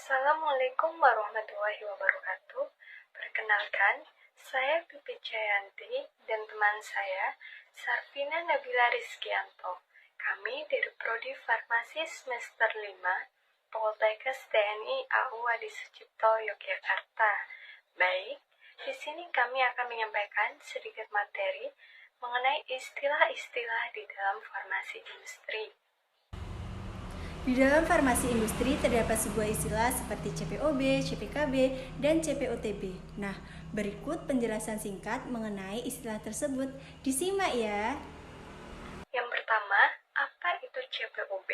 Assalamualaikum warahmatullahi wabarakatuh. Perkenalkan, saya Pipi Jayanti dan teman saya, Sarvina Nabila Rizkianto. Kami dari Prodi Farmasi semester 5, Poltekkes TNI AU Adi Sucipto, Yogyakarta. Baik, di sini kami akan menyampaikan sedikit materi mengenai istilah-istilah di dalam farmasi industri. Di dalam farmasi industri terdapat sebuah istilah seperti CPOB, CPKB, dan CPOTB. Nah, berikut penjelasan singkat mengenai istilah tersebut. Disimak ya. Yang pertama, apa itu CPOB?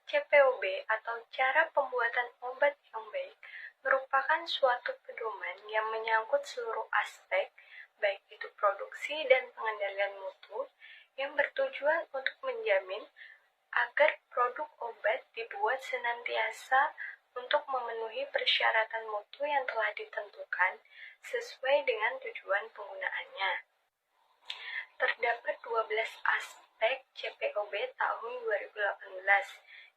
CPOB atau cara pembuatan obat yang baik merupakan suatu pedoman yang menyangkut seluruh aspek, baik itu produksi dan pengendalian mutu, yang bertujuan untuk menjamin agar produk obat dibuat senantiasa untuk memenuhi persyaratan mutu yang telah ditentukan sesuai dengan tujuan penggunaannya. Terdapat 12 aspek CPOB tahun 2018,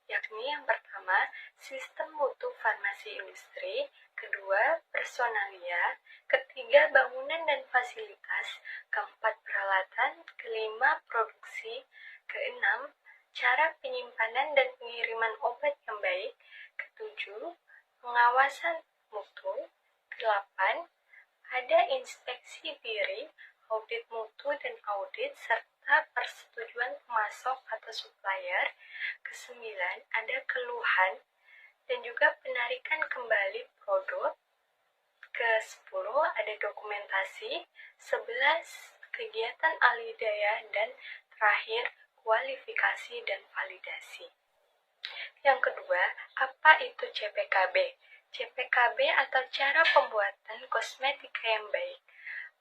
yakni yang pertama, sistem mutu farmasi industri, kedua, personalia, ketiga, bangunan dan fasilitas, keempat, peralatan, kelima, produksi, keenam, cara penyimpanan dan pengiriman obat yang baik, ketujuh, pengawasan mutu, ke-8, ada inspeksi diri, audit mutu dan audit, serta persetujuan pemasok atau supplier, ke-9, ada keluhan dan juga penarikan kembali produk, ke-10, ada dokumentasi, 11, kegiatan ahli daya, dan terakhir, kualifikasi dan validasi. Yang kedua, apa itu CPKB? CPKB atau cara pembuatan kosmetika yang baik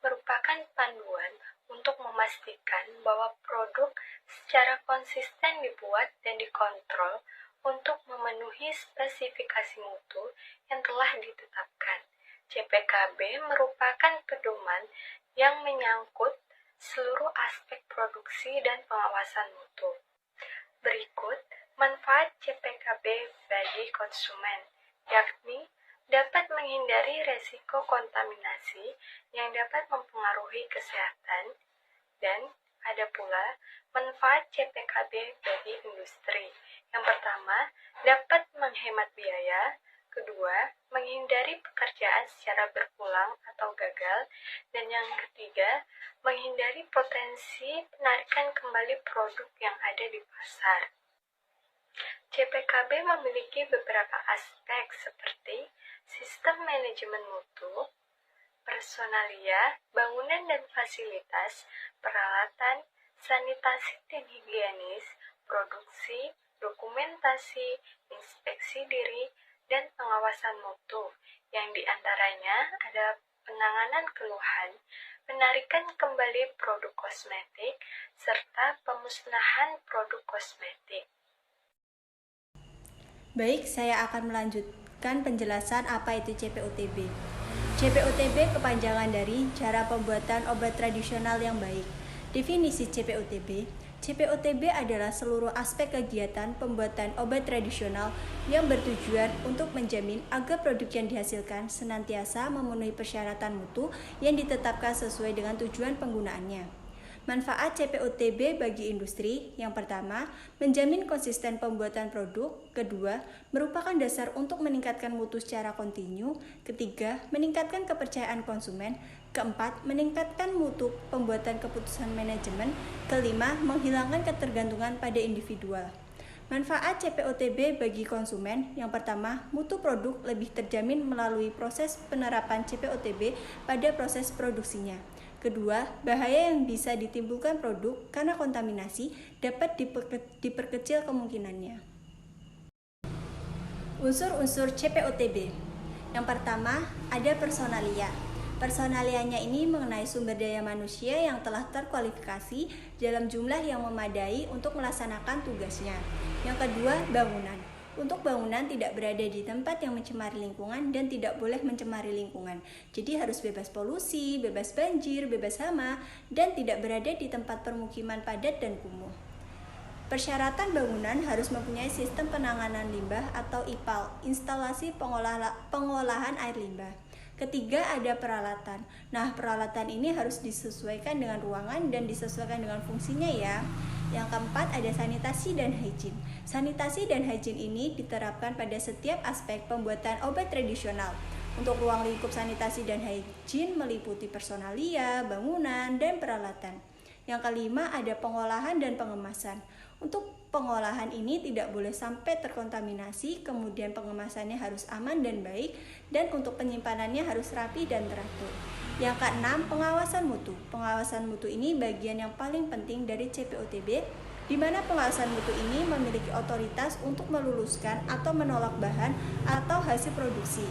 merupakan panduan untuk memastikan bahwa produk secara konsisten dibuat dan dikontrol untuk memenuhi spesifikasi mutu yang telah ditetapkan. CPKB merupakan pedoman yang menyangkut seluruh aspek produksi dan pengawasan mutu. Berikut manfaat CPKB bagi konsumen, yakni dapat menghindari resiko kontaminasi yang dapat mempengaruhi kesehatan, dan ada pula manfaat CPKB bagi industri. Yang pertama, dapat menghemat biaya, kedua, menghindari pekerjaan secara berulang atau gagal, dan yang ketiga, menghindari potensi penarikan kembali produk yang ada di pasar. CPKB memiliki beberapa aspek seperti sistem manajemen mutu, personalia, bangunan dan fasilitas, peralatan, sanitasi dan higienis, produksi, dokumentasi, inspeksi diri, dan pengawasan mutu, yang diantaranya ada penanganan keluhan, penarikan kembali produk kosmetik, serta pemusnahan produk kosmetik. Baik, saya akan melanjutkan penjelasan apa itu CPOTB. CPOTB kepanjangan dari cara pembuatan obat tradisional yang baik. Definisi CPOTB: CPOTB adalah seluruh aspek kegiatan pembuatan obat tradisional yang bertujuan untuk menjamin agar produk yang dihasilkan senantiasa memenuhi persyaratan mutu yang ditetapkan sesuai dengan tujuan penggunaannya. Manfaat CPOTB bagi industri: yang pertama, menjamin konsisten pembuatan produk, kedua, merupakan dasar untuk meningkatkan mutu secara kontinu, ketiga, meningkatkan kepercayaan konsumen, keempat, meningkatkan mutu pembuatan keputusan manajemen, kelima, menghilangkan ketergantungan pada individual. Manfaat CPOTB bagi konsumen: yang pertama, mutu produk lebih terjamin melalui proses penerapan CPOTB pada proses produksinya. Kedua, bahaya yang bisa ditimbulkan produk karena kontaminasi dapat diperkecil kemungkinannya. Unsur-unsur CPOTB. Yang pertama, ada personalia. Personalianya ini mengenai sumber daya manusia yang telah terkualifikasi dalam jumlah yang memadai untuk melaksanakan tugasnya. Yang kedua, bangunan. Untuk bangunan tidak berada di tempat yang mencemari lingkungan dan tidak boleh mencemari lingkungan. Jadi harus bebas polusi, bebas banjir, bebas hama, dan tidak berada di tempat permukiman padat dan kumuh. Persyaratan bangunan harus mempunyai sistem penanganan limbah atau IPAL, instalasi pengolahan air limbah. Ketiga, ada peralatan. Nah, peralatan ini harus disesuaikan dengan ruangan dan disesuaikan dengan fungsinya ya. Yang keempat, ada sanitasi dan hygiene. Sanitasi dan hygiene ini diterapkan pada setiap aspek pembuatan obat tradisional. Untuk ruang lingkup sanitasi dan hygiene meliputi personalia, bangunan, dan peralatan. Yang kelima, ada pengolahan dan pengemasan. Untuk pengolahan ini tidak boleh sampai terkontaminasi, kemudian pengemasannya harus aman dan baik, dan untuk penyimpanannya harus rapi dan teratur. Yang keenam, pengawasan mutu. Pengawasan mutu ini bagian yang paling penting dari CPOTB, di mana pengawasan mutu ini memiliki otoritas untuk meluluskan atau menolak bahan atau hasil produksi.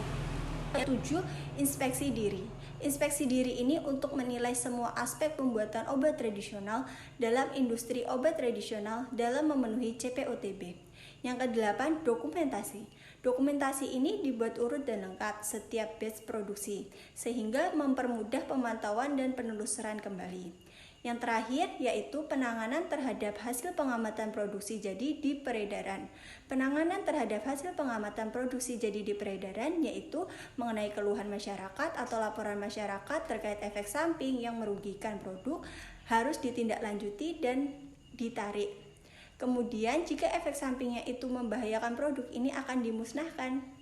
Yang 7, inspeksi diri. Inspeksi diri ini untuk menilai semua aspek pembuatan obat tradisional dalam industri obat tradisional dalam memenuhi CPOTB. Yang ke-8, dokumentasi. Dokumentasi ini dibuat urut dan lengkap setiap batch produksi, sehingga mempermudah pemantauan dan penelusuran kembali. Yang terakhir yaitu penanganan terhadap hasil pengamatan produksi jadi di peredaran. Penanganan terhadap hasil pengamatan produksi jadi di peredaran yaitu mengenai keluhan masyarakat atau laporan masyarakat terkait efek samping yang merugikan produk harus ditindaklanjuti dan ditarik. Kemudian jika efek sampingnya itu membahayakan produk ini akan dimusnahkan.